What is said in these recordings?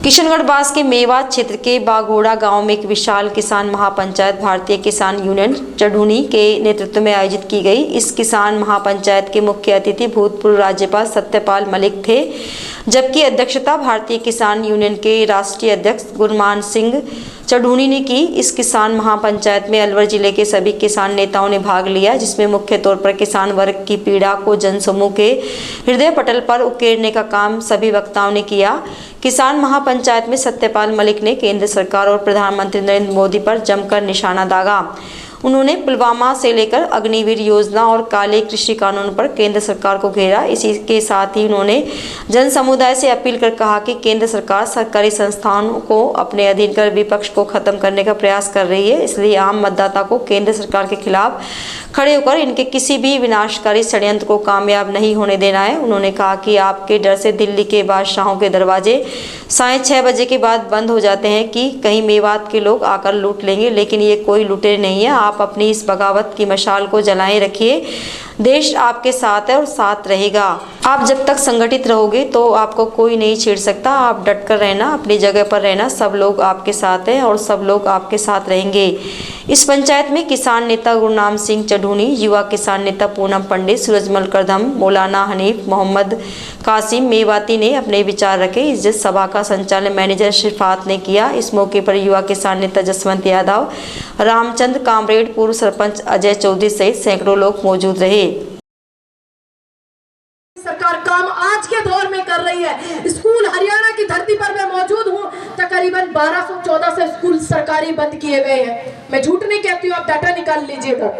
किशनगढ़ बास के मेवात क्षेत्र के बाघोड़ा गांव में एक विशाल किसान महापंचायत भारतीय किसान यूनियन चढ़ूनी के नेतृत्व में आयोजित की गई। इस किसान महापंचायत के मुख्य अतिथि भूतपूर्व राज्यपाल सत्यपाल मलिक थे, जबकि अध्यक्षता भारतीय किसान यूनियन के राष्ट्रीय अध्यक्ष गुरमान सिंह चढ़ूनी ने की। इस किसान महापंचायत में अलवर जिले के सभी किसान नेताओं ने भाग लिया, जिसमें मुख्य तौर पर किसान वर्ग की पीड़ा को जनसमूह के हृदय पटल पर उकेरने का काम सभी वक्ताओं ने किया। किसान महापंचायत में सत्यपाल मलिक ने केंद्र सरकार और प्रधानमंत्री नरेंद्र मोदी पर जमकर निशाना दागा। उन्होंने पुलवामा से लेकर अग्निवीर योजना और काले कृषि कानून पर केंद्र सरकार को घेरा। इसी के साथ ही उन्होंने जन समुदाय से अपील कर कहा कि केंद्र सरकार सरकारी संस्थानों को अपने अधीन कर विपक्ष को खत्म करने का प्रयास कर रही है, इसलिए आम मतदाता को केंद्र सरकार के खिलाफ खड़े होकर इनके किसी भी विनाशकारी षड्यंत्र को कामयाब नहीं होने देना है। उन्होंने कहा कि आपके डर से दिल्ली के बादशाहों के दरवाजे 6:30 बजे के बाद बंद हो जाते हैं कि कहीं मेवात के लोग आकर लूट लेंगे, लेकिन ये कोई लुटेरे नहीं है। आप अपनी इस बगावत की मशाल को जलाए रखिए, देश आपके साथ है और साथ रहेगा। आप जब तक संगठित रहोगे तो आपको कोई नहीं छेड़ सकता। आप डटकर रहना, अपनी जगह पर रहना, सब लोग आपके साथ हैं और सब लोग आपके साथ रहेंगे। इस पंचायत में किसान नेता गुरनाम सिंह चढ़ूनी, युवा किसान नेता पूनम पंडित, सूरजमल करदम, मौलाना हनीफ, मोहम्मद कासिम मेवाती ने अपने विचार रखे। इस सभा का संचालन मैनेजर शिफात ने किया। इस मौके पर युवा किसान नेता जसवंत यादव, रामचंद्र कामरेड, पूर्व सरपंच अजय चौधरी सहित सैकड़ों लोग मौजूद रहे। सरकार काम आज के दौर में कर रही है। स्कूल हरियाणा की धरती पर मैं मौजूद हूँ, तकरीबन 1214 से स्कूल सरकारी बंद किए गए हैं। मैं झूठ नहीं कहती हूँ, आप डाटा निकाल लीजिएगा।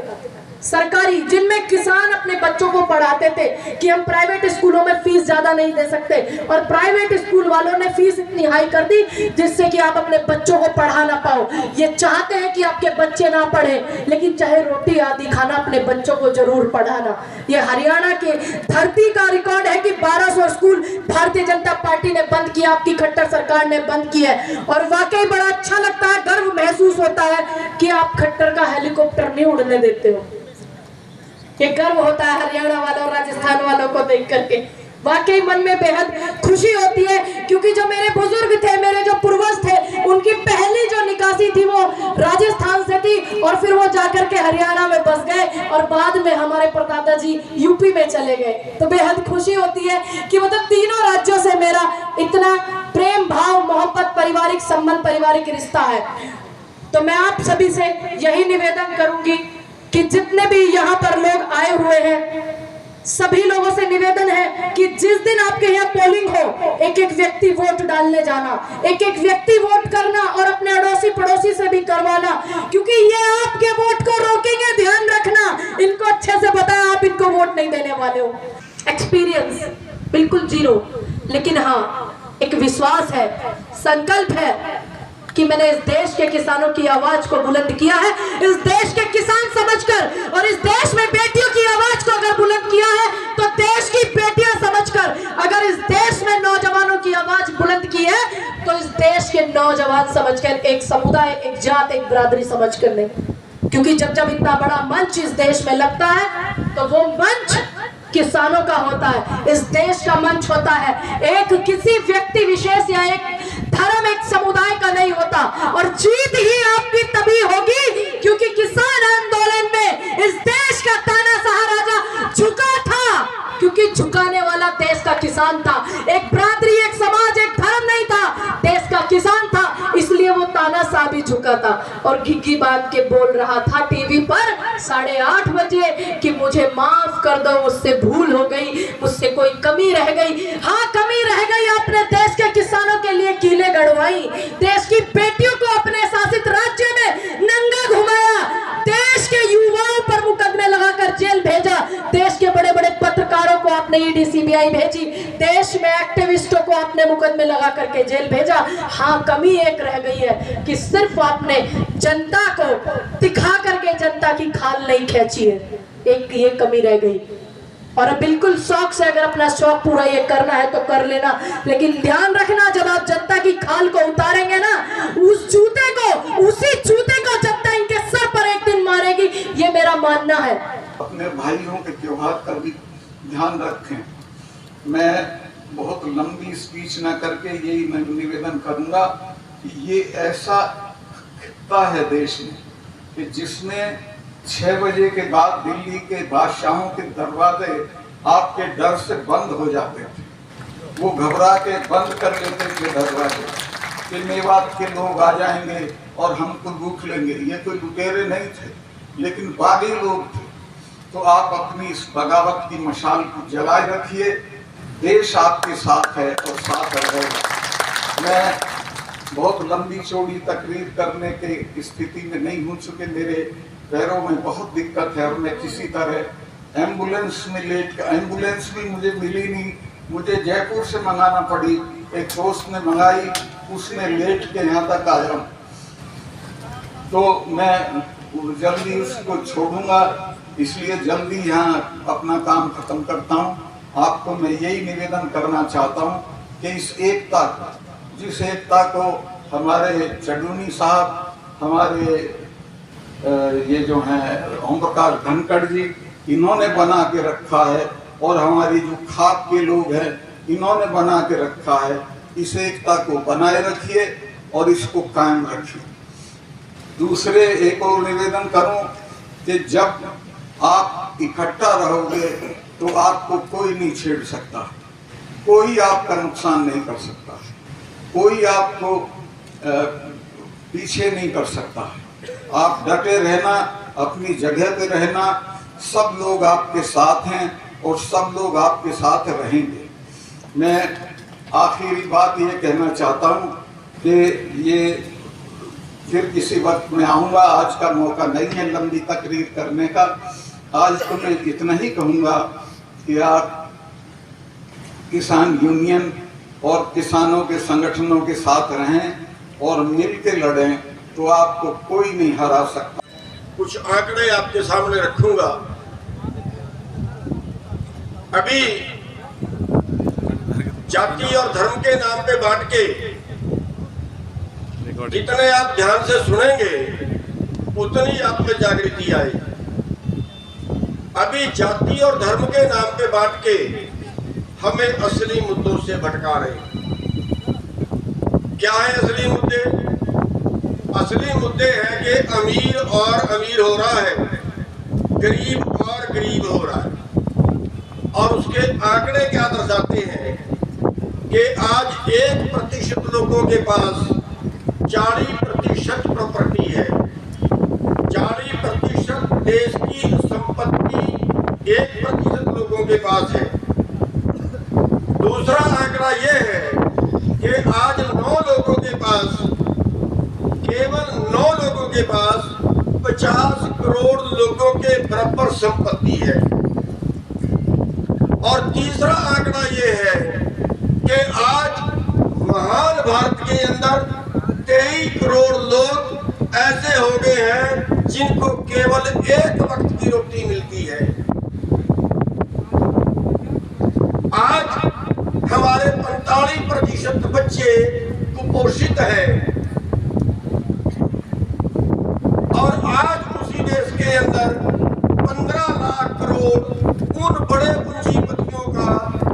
सरकारी जिनमें किसान अपने बच्चों को पढ़ाते थे कि हम प्राइवेट स्कूलों में फीस ज्यादा नहीं दे सकते, और प्राइवेट स्कूल वालों ने फीस इतनी हाई कर दी जिससे कि आप अपने बच्चों को पढ़ा ना पाओ। ये चाहते हैं कि आपके बच्चे ना पढ़े, लेकिन चाहे रोटी आदि खाना अपने बच्चों को जरूर पढ़ाना। ये हरियाणा के धरती का रिकॉर्ड है कि 1200 स्कूल भारतीय जनता पार्टी ने बंद किया, आपकी खट्टर सरकार ने बंद किया है। और वाकई बड़ा अच्छा लगता है, गर्व महसूस होता है कि आप खट्टर का हेलीकॉप्टर नहीं उड़ने देते हो। ये गर्व होता है हरियाणा वालों और राजस्थान वालों को देख करके। वाकई मन में बेहद खुशी होती है, क्योंकि जो मेरे बुजुर्ग थे, मेरे जो पूर्वज थे, उनकी पहली जो निकासी थी वो राजस्थान से थी, और फिर वो जाकर के हरियाणा में बस गए, और बाद में हमारे परदादा जी यूपी में चले गए। तो बेहद खुशी होती है कि मतलब तीनों राज्यों से मेरा इतना प्रेम भाव, मोहब्बत, पारिवारिक संबंध, पारिवारिक रिश्ता है। तो मैं आप सभी से यही निवेदन करूंगी कि जितने भी यहाँ पर लोग आए हुए हैं, सभी लोगों से निवेदन है कि जिस दिन आपके यहाँ पोलिंग हो, एक एक व्यक्ति वोट डालने जाना, एक एक व्यक्ति वोट करना, और अपने अड़ोसी पड़ोसी से भी करवाना, क्योंकि ये आपके वोट को रोकेंगे। ध्यान रखना, इनको अच्छे से बताया आप इनको वोट नहीं देने वाले हो। एक्सपीरियंस बिल्कुल जीरो, लेकिन हाँ एक विश्वास है, संकल्प है कि मैंने इस देश के किसानों की आवाज को बुलंद किया है, इस देश के किसान समझकर, और इस देश में बेटियों की आवाज को अगर बुलंद किया है तो देश की बेटियां समझकर, अगर इस देश में नौजवानों की आवाज बुलंद की है तो इस देश के नौजवान समझकर, एक समुदाय, एक जात, एक बरादरी समझकर नहीं। क्योंकि जब जब इतना बड़ा मंच इस देश में लगता है तो वो मंच किसानों का होता है, इस देश का मंच होता है, एक किसी व्यक्ति विशेष या एक धर्म, एक समुदाय का नहीं होता। और जीत ही आपकी तभी होगी क्योंकि किसान आंदोलन में इस देश का तानाशाह राजा झुका था, क्योंकि झुकाने वाला देश का किसान था। एक बरादरी, एक समाज, एक धर्म नहीं था, देश का किसान था, इसलिए वो तानाशाह भी झुका था। और घिघी बांध के बोल रहा था टीवी पर 8:30 बजे कि मुझे माफ कर दो, मुझसे भूल हो गई, मुझसे कोई कमी रह गई। हाँ कमी रह गई, आपने देश के किसानों के लिए कीले गड़वाई, देश की बेटियों को अपने शासित राज्य में नंगा घुमाया, देश के युवाओं पर मुकदमे लगाकर जेल भेजा, देश के बड़े बड़े पत्रकारों को आपने ईडी सीबीआई भेजी, देश में एक्टिविस्टों को आपने मुकदमे लगा करके जेल भेजा। हाँ कमी एक रह गई है कि सिर्फ आपने जनता को दिखा करके जनता की खाल नहीं खींची है, एक ये कमी रह गई। और बिल्कुल शौक से अगर अपना शौक पूरा ये करना है तो कर लेना, लेकिन ध्यान रखना जब आप जनता की खाल को उतारेंगे ना, उस जूते को, उसी जूते को जनता इनके सर पर एक दिन मारेगी, ये मेरा मानना है। अपने भाइयों के त्योहार का भी ध्यान रखें। मैं बहुत लंबी स्पीच न करके यही मैं निवेदन करूंगा कि ये ऐसा खित्ता है देश में कि जिसमें 6 बजे के बाद दिल्ली के बादशाहों के दरवाजे आपके डर से बंद हो जाते थे। वो घबरा के बंद कर लेते थे दरवाजे कि मेवात के लोग आ जाएंगे और हमको लूट लेंगे। ये कोई लुटेरे नहीं थे, लेकिन बागी लोग थे। तो आप अपनी इस बगावत की मशाल को जलाए रखिए। देश आपके साथ है और साथ रहेगा। मैं बहुत लंबी चौड़ी तकरीर करने के स्थिति में नहीं हूँ, चूँकि मेरे पैरों में बहुत दिक्कत है और मैं किसी तरह एम्बुलेंस में एम्बुलेंस भी मुझे मिली नहीं, मुझे जयपुर से मंगाना पड़ी। एक दोस्त ने मंगाई, उसने लेट के यहाँ तक आया। तो मैं जल्दी उसको छोड़ूंगा, इसलिए जल्दी यहाँ अपना काम खत्म करता हूँ। आपको मैं यही निवेदन करना चाहता हूँ कि इस एकता को, जिस एकता को हमारे चडूनी साहब, हमारे ये जो हैं ओम प्रकाश धनखड़ जी, इन्होंने बना के रखा है और हमारी जो खाप के लोग हैं इन्होंने बना के रखा है। इस एकता को बनाए रखिए और इसको कायम रखिए। दूसरे एक और निवेदन करूं कि जब आप इकट्ठा रहोगे तो आपको कोई नहीं छेड़ सकता, कोई आपका नुकसान नहीं कर सकता, कोई आपको पीछे नहीं कर सकता। आप डटे रहना, अपनी जगह पे रहना। सब लोग आपके साथ हैं और सब लोग आपके साथ रहेंगे। मैं आखिरी बात ये कहना चाहता हूँ कि ये फिर किसी वक्त में आऊँगा, आज का मौका नहीं है लंबी तकरीर करने का। आज तो मैं इतना ही कहूँगा कि आप किसान यूनियन और किसानों के संगठनों के साथ रहें और मिल के लड़ें, तो आपको कोई नहीं हरा सकता। कुछ आंकड़े आपके सामने रखूंगा। अभी जाति और धर्म के नाम पे बांट के जितने आप ध्यान से सुनेंगे उतनी आप में जागृति आएगी। अभी जाति और धर्म के नाम पे बांट के हमें असली मुद्दों से भटका रहे। क्या है असली मुद्दे? असली मुद्दे हैं कि अमीर और अमीर हो रहा है, गरीब और गरीब हो रहा है। और उसके आंकड़े क्या दर्शाते हैं कि आज 1% लोगों के पास 40% प्रॉपर्टी है। 40% देश की संपत्ति 1% लोगों के पास है। दूसरा आंकड़ा यह है कि आज 9 लोगों के पास, केवल 9 लोगों के पास 50 करोड़ लोगों के बराबर संपत्ति है। और तीसरा आंकड़ा ये है कि आज महान भारत के अंदर 23 करोड़ लोग ऐसे हो गए हैं जिनको केवल एक वक्त की रोटी मिलती है। आज हमारे 45% बच्चे कुपोषित हैं और आज उसी देश के अंदर 15 लाख करोड़ उन बड़े पूंजीपतियों का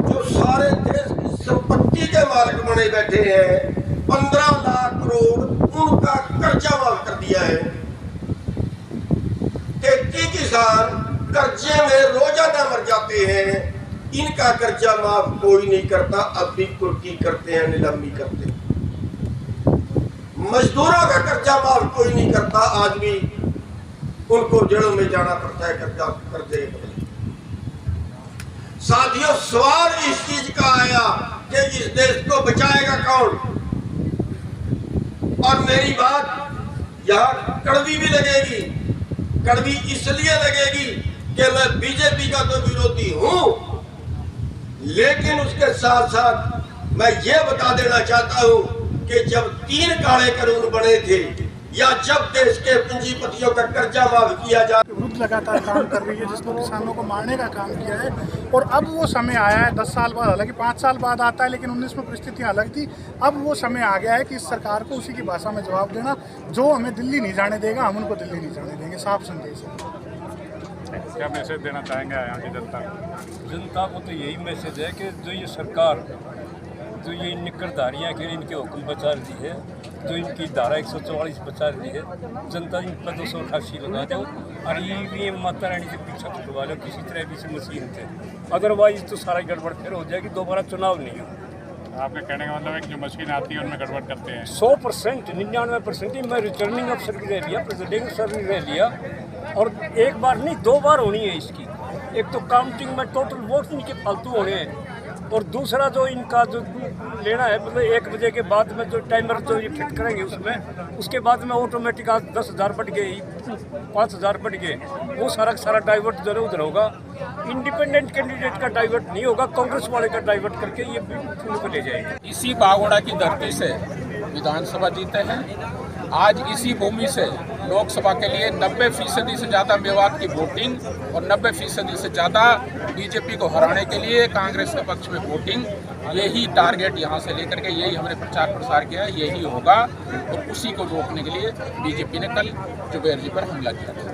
जो सारे देश की संपत्ति के मालिक बने बैठे हैं, 15 लाख करोड़ उनका कर्जा माफ कर दिया है। 33 किसान कर्जे में रोजाना मर जाते हैं, इनका कर्जा माफ कोई नहीं करता। अब भी कुर्की करते हैं, नीलामी करते हैं। मजदूरों का कर्जा माफ कोई नहीं करता, आज भी उनको जेलों में जाना पड़ता है कर्जे के बदले। साथियों, सवाल इस चीज का आया कि इस देश को बचाएगा कौन? और मेरी बात यहाँ कड़वी भी लगेगी। कड़वी इसलिए लगेगी कि मैं बीजेपी का तो विरोधी हूं, लेकिन उसके साथ साथ मैं ये बता देना चाहता हूं कि जब 3 काले कानून बने थे या जब देश के पूंजीपतियों का कर्जा माफ किया जा, विरुद्ध लगातार काम कर रही है, जिसने किसानों को मारने का काम किया है। और अब वो समय आया है 10 साल बाद, हालांकि 5 साल बाद आता है, लेकिन 19 में परिस्थितियाँ अलग थी। अब वो समय आ गया है कि इस सरकार को उसी की भाषा में जवाब देना। जो हमें दिल्ली नहीं जाने देगा, हम उनको दिल्ली नहीं जाने देंगे। साफ संदेश है। क्या मैसेज देना चाहेंगे यहाँ की जनता को? जनता को तो यही मैसेज है कि जो ये सरकार जो ये निकरधारियाँ के इनके हुक्म बचा दी है, जो इनकी धारा 144 बचा दी है, जनता इन पर 288 लगा दो और EVM माता रानी से पीछा छुड़वा लो किसी तरह भी से मशीन से, अदरवाइज तो सारा गड़बड़ फिर हो जाएगी, दोबारा चुनाव नहीं हो। आपके कहने का मतलब है कि जो मशीन आती है उनमें गड़बड़ करते हैं? 100% 99% ही मैं रिटर्निंग अफसर भी रह लिया, प्रेसिडेंट सर भी रह लिया, और एक बार नहीं 2 बार होनी है इसकी। एक तो काउंटिंग में टोटल वोट इनके फालतू होने हैं, और दूसरा जो इनका जो लेना है मतलब 1 बजे के बाद में जो टाइमर जो ये फिट करेंगे उसमें, उसके बाद में ऑटोमेटिक आज 10,000 बढ़ गए, 5,000 बढ़ गए, वो सारा डाइवर्ट जो है उधर होगा। इंडिपेंडेंट कैंडिडेट का डाइवर्ट नहीं होगा, कांग्रेस वाले का डाइवर्ट करके ये चुनाव को ले जाएंगे। इसी बागोड़ा की धरती से विधानसभा जीते हैं। आज इसी भूमि से लोकसभा के लिए 90% से ज़्यादा मेवात की वोटिंग और 90% से ज़्यादा बीजेपी को हराने के लिए कांग्रेस के पक्ष में वोटिंग, यही टारगेट यहाँ से लेकर के यही हमने प्रचार प्रसार किया है, यही होगा। और उसी को रोकने के लिए बीजेपी ने कल जुबेर जी पर हमला किया था।